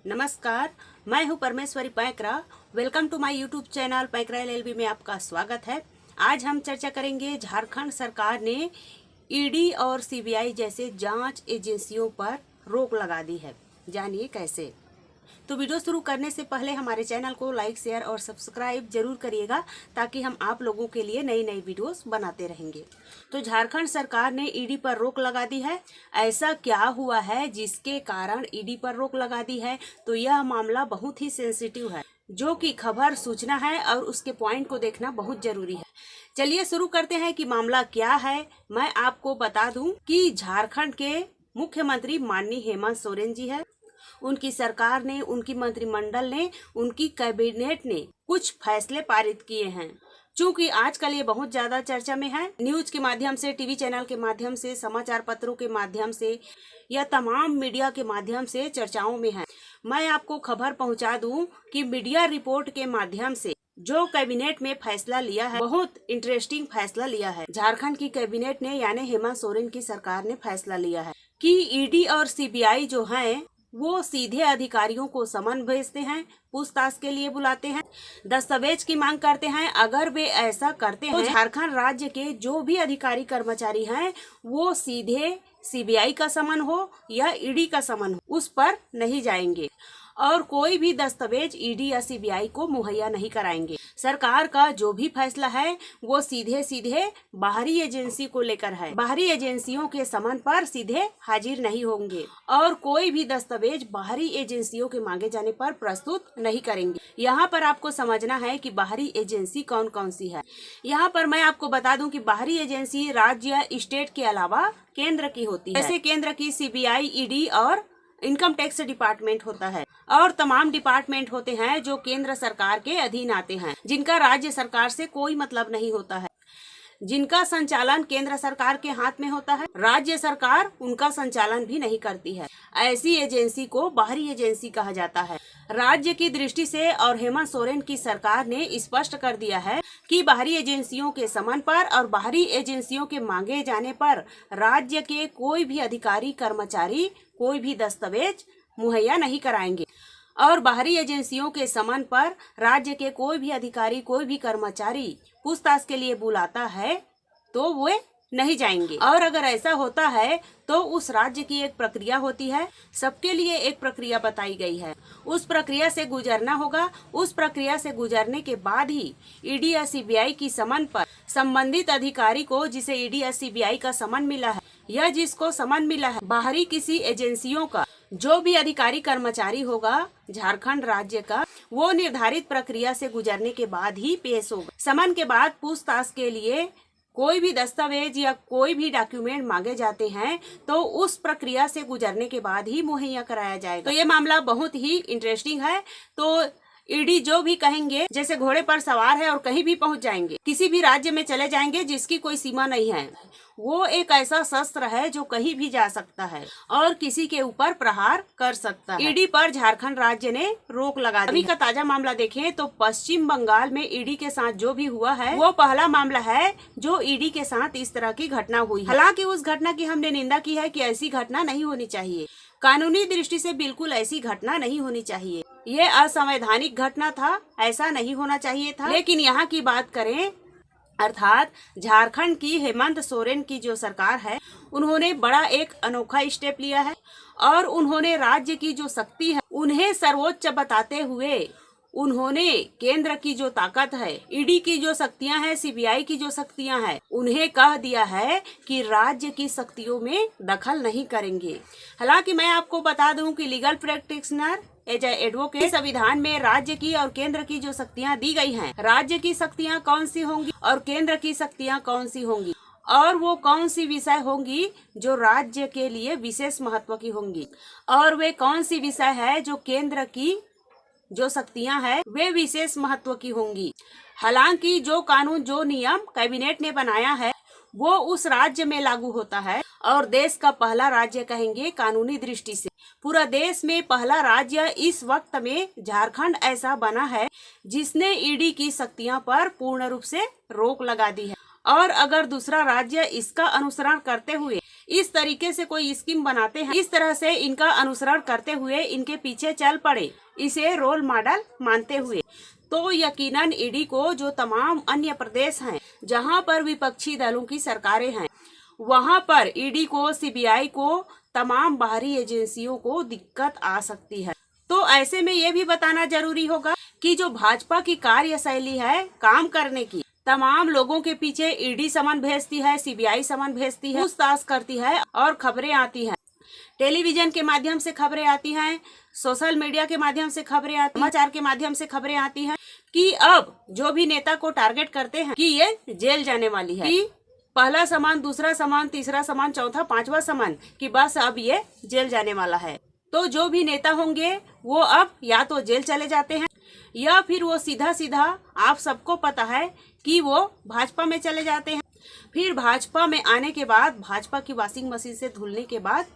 नमस्कार, मैं हूं Parmeshwari Paikra. Welcome to my YouTube channel Paikra LLB में आपका स्वागत है। आज हम चर्चा करेंगे झारखंड सरकार ने ईडी और सीबीआई जैसे जांच एजेंसियों पर रोक लगा दी है। जानिए कैसे। तो वीडियो शुरू करने से पहले हमारे चैनल को लाइक, शेयर और सब्सक्राइब जरूर करिएगा ताकि हम आप लोगों के लिए नई नई वीडियोस बनाते रहेंगे। तो झारखंड सरकार ने ईडी पर रोक लगा दी है। ऐसा क्या हुआ है जिसके कारण ईडी पर रोक लगा दी है? तो यह मामला बहुत ही सेंसिटिव है, जो कि खबर सूचना है और उसके पॉइंट को देखना बहुत जरूरी है। चलिए शुरू करते हैं कि मामला क्या है। मैं आपको बता दूं कि झारखंड के मुख्यमंत्री माननीय हेमंत सोरेन जी है। उनकी सरकार ने, उनकी मंत्रिमंडल ने, उनकी कैबिनेट ने कुछ फैसले पारित किए हैं। चूंकि आजकल ये बहुत ज्यादा चर्चा में है, न्यूज के माध्यम से, टीवी चैनल के माध्यम से, समाचार पत्रों के माध्यम से या तमाम मीडिया के माध्यम से चर्चाओं में है। मैं आपको खबर पहुंचा दूं कि मीडिया रिपोर्ट के माध्यम से जो कैबिनेट में फैसला लिया है, बहुत इंटरेस्टिंग फैसला लिया है। झारखंड की कैबिनेट ने यानी हेमंत सोरेन की सरकार ने फैसला लिया है कि ईडी और सीबीआई जो है वो सीधे अधिकारियों को समन भेजते हैं, पूछताछ के लिए बुलाते हैं, दस्तावेज की मांग करते हैं। अगर वे ऐसा करते हैं तो झारखंड राज्य के जो भी अधिकारी कर्मचारी हैं वो सीधे सीबीआई का समन हो या ईडी का समन हो, उस पर नहीं जाएंगे और कोई भी दस्तावेज ईडी या सीबीआई को मुहैया नहीं कराएंगे। सरकार का जो भी फैसला है वो सीधे सीधे बाहरी एजेंसी को लेकर है। बाहरी एजेंसियों के समन पर सीधे हाजिर नहीं होंगे और कोई भी दस्तावेज बाहरी एजेंसियों के मांगे जाने पर प्रस्तुत नहीं करेंगे। यहाँ पर आपको समझना है कि बाहरी एजेंसी कौन कौन सी है। यहाँ पर मैं आपको बता दूं कि बाहरी एजेंसी राज्य, स्टेट के अलावा केंद्र की होती है। जैसे केंद्र की सीबीआई, ईडी और इनकम टैक्स डिपार्टमेंट होता है और तमाम डिपार्टमेंट होते हैं जो केंद्र सरकार के अधीन आते हैं, जिनका राज्य सरकार से कोई मतलब नहीं होता है, जिनका संचालन केंद्र सरकार के हाथ में होता है। राज्य सरकार उनका संचालन भी नहीं करती है। ऐसी एजेंसी को बाहरी एजेंसी कहा जाता है। राज्य की दृष्टि से और हेमंत सोरेन की सरकार ने स्पष्ट कर दिया है कि बाहरी एजेंसियों के समन पर और बाहरी एजेंसियों के मांगे जाने पर राज्य के कोई भी अधिकारी कर्मचारी कोई भी दस्तावेज मुहैया नहीं कराएंगे और बाहरी एजेंसियों के समन पर राज्य के कोई भी अधिकारी, कोई भी कर्मचारी पूछताछ के लिए बुलाता है तो वे नहीं जाएंगे। और अगर ऐसा होता है तो उस राज्य की एक प्रक्रिया होती है, सबके लिए एक प्रक्रिया बताई गई है, उस प्रक्रिया से गुजरना होगा। उस प्रक्रिया से गुजरने के बाद ही ईडी या सीबीआई की समन पर संबंधित अधिकारी को, जिसे ईडी या सीबीआई का समन मिला है या जिसको समन मिला है बाहरी किसी एजेंसियों का, जो भी अधिकारी कर्मचारी होगा झारखंड राज्य का, वो निर्धारित प्रक्रिया से गुजरने के बाद ही पेश होगा। समन के बाद पूछताछ के लिए कोई भी दस्तावेज या कोई भी डॉक्यूमेंट मांगे जाते हैं तो उस प्रक्रिया से गुजरने के बाद ही मुहैया कराया जाएगा। तो ये मामला बहुत ही इंटरेस्टिंग है। तो ईडी जो भी कहेंगे, जैसे घोड़े पर सवार है और कहीं भी पहुंच जाएंगे, किसी भी राज्य में चले जाएंगे जिसकी कोई सीमा नहीं है। वो एक ऐसा शस्त्र है जो कहीं भी जा सकता है और किसी के ऊपर प्रहार कर सकता है। ईडी पर झारखंड राज्य ने रोक लगा दी। अभी का ताजा मामला देखें तो पश्चिम बंगाल में ईडी के साथ जो भी हुआ है वो पहला मामला है जो ईडी के साथ इस तरह की घटना हुई। हालांकि उस घटना की हमने निंदा की है कि ऐसी घटना नहीं होनी चाहिए। कानूनी दृष्टि से बिल्कुल ऐसी घटना नहीं होनी चाहिए। ये असंवैधानिक घटना था, ऐसा नहीं होना चाहिए था। लेकिन यहाँ की बात करें, अर्थात झारखंड की हेमंत सोरेन की जो सरकार है, उन्होंने बड़ा एक अनोखा स्टेप लिया है और उन्होंने राज्य की जो शक्ति है उन्हें सर्वोच्च बताते हुए उन्होंने केंद्र की जो ताकत है, ईडी की जो शक्तियां हैं, सीबीआई की जो शक्तियां हैं, उन्हें कह दिया है कि राज्य की शक्तियों में दखल नहीं करेंगे। हालांकि मैं आपको बता दूं कि लीगल प्रैक्टिशनर एज एडवोकेट संविधान में राज्य की और केंद्र की जो शक्तियां दी गई हैं, राज्य की शक्तियां कौन सी होंगी और केंद्र की शक्तियां कौन सी होंगी और वो कौन सी विषय होंगी जो राज्य के लिए विशेष महत्व की होंगी और वे कौन सी विषय है जो केंद्र की जो शक्तियां हैं वे विशेष महत्व की होंगी। हालांकि जो कानून, जो नियम कैबिनेट ने बनाया है वो उस राज्य में लागू होता है और देश का पहला राज्य कहेंगे कानूनी दृष्टि से। पूरा देश में पहला राज्य इस वक्त में झारखंड ऐसा बना है जिसने ईडी की शक्तियां पर पूर्ण रूप से रोक लगा दी है। और अगर दूसरा राज्य इसका अनुसरण करते हुए इस तरीके से कोई स्कीम बनाते हैं, इस तरह से इनका अनुसरण करते हुए इनके पीछे चल पड़े, इसे रोल मॉडल मानते हुए, तो यकीनन ईडी को जो तमाम अन्य प्रदेश हैं जहां पर विपक्षी दलों की सरकारें हैं, वहां पर ईडी को, सीबीआई को, तमाम बाहरी एजेंसियों को दिक्कत आ सकती है। तो ऐसे में ये भी बताना जरूरी होगा कि जो भाजपा की कार्यशैली है काम करने की, तमाम लोगों के पीछे ईडी समन भेजती है, सीबीआई समन भेजती है, पूछताछ करती है और खबरें आती हैं। टेलीविजन के माध्यम से खबरें आती हैं, सोशल मीडिया के माध्यम से खबरें आती हैं, समाचार के माध्यम से खबरें आती हैं कि अब जो भी नेता को टारगेट करते हैं कि ये जेल जाने वाली है, कि पहला सामान, दूसरा सामान, तीसरा सामान, चौथा, पांचवा सामान, कि बस अब ये जेल जाने वाला है। तो जो भी नेता होंगे वो अब या तो जेल चले जाते हैं या फिर वो सीधा सीधा, आप सबको पता है कि वो भाजपा में चले जाते हैं। फिर भाजपा में आने के बाद, भाजपा की वॉशिंग मशीन से धुलने के बाद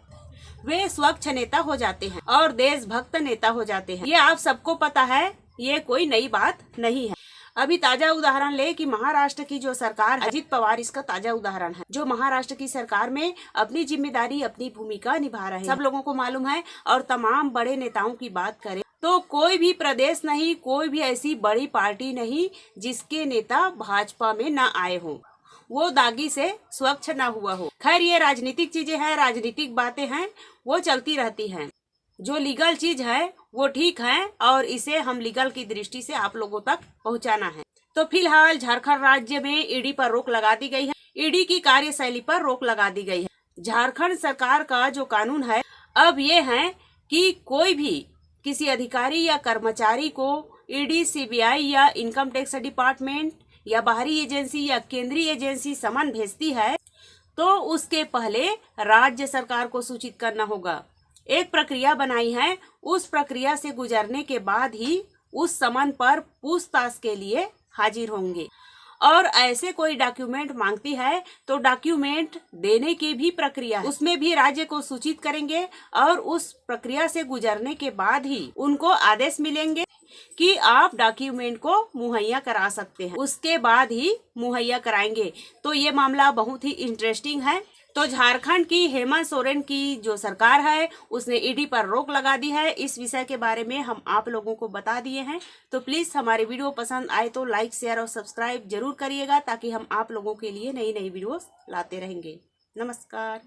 वे स्वच्छ नेता हो जाते हैं और देशभक्त नेता हो जाते हैं। ये आप सबको पता है, ये कोई नई बात नहीं है। अभी ताजा उदाहरण ले कि महाराष्ट्र की जो सरकार है, अजित पवार इसका ताजा उदाहरण है, जो महाराष्ट्र की सरकार में अपनी जिम्मेदारी, अपनी भूमिका निभा रहे हैं, सब लोगों को मालूम है। और तमाम बड़े नेताओं की बात करें तो कोई भी प्रदेश नहीं, कोई भी ऐसी बड़ी पार्टी नहीं जिसके नेता भाजपा में न आए हों, वो दागी से स्वच्छ न हुआ हो। खैर, ये राजनीतिक चीजें हैं, राजनीतिक बातें हैं, वो चलती रहती हैं। जो लीगल चीज है वो ठीक है और इसे हम लीगल की दृष्टि से आप लोगों तक पहुंचाना है। तो फिलहाल झारखंड राज्य में ईडी पर रोक लगा दी गई है, ईडी की कार्यशैली पर रोक लगा दी गई है। झारखंड सरकार का जो कानून है अब ये है कि कोई भी किसी अधिकारी या कर्मचारी को ईडी, सीबीआई या इनकम टैक्स डिपार्टमेंट या बाहरी एजेंसी या केंद्रीय एजेंसी समन भेजती है तो उसके पहले राज्य सरकार को सूचित करना होगा। एक प्रक्रिया बनाई है, उस प्रक्रिया से गुजरने के बाद ही उस समन पर पूछताछ के लिए हाजिर होंगे। और ऐसे कोई डॉक्यूमेंट मांगती है तो डॉक्यूमेंट देने की भी प्रक्रिया है, उसमें भी राज्य को सूचित करेंगे और उस प्रक्रिया से गुजरने के बाद ही उनको आदेश मिलेंगे कि आप डॉक्यूमेंट को मुहैया करा सकते हैं, उसके बाद ही मुहैया कराएंगे। तो ये मामला बहुत ही इंटरेस्टिंग है। तो झारखंड की हेमंत सोरेन की जो सरकार है उसने ईडी पर रोक लगा दी है। इस विषय के बारे में हम आप लोगों को बता दिए हैं। तो प्लीज हमारी वीडियो पसंद आए तो लाइक, शेयर और सब्सक्राइब जरूर करिएगा ताकि हम आप लोगों के लिए नई नई वीडियोस लाते रहेंगे। नमस्कार।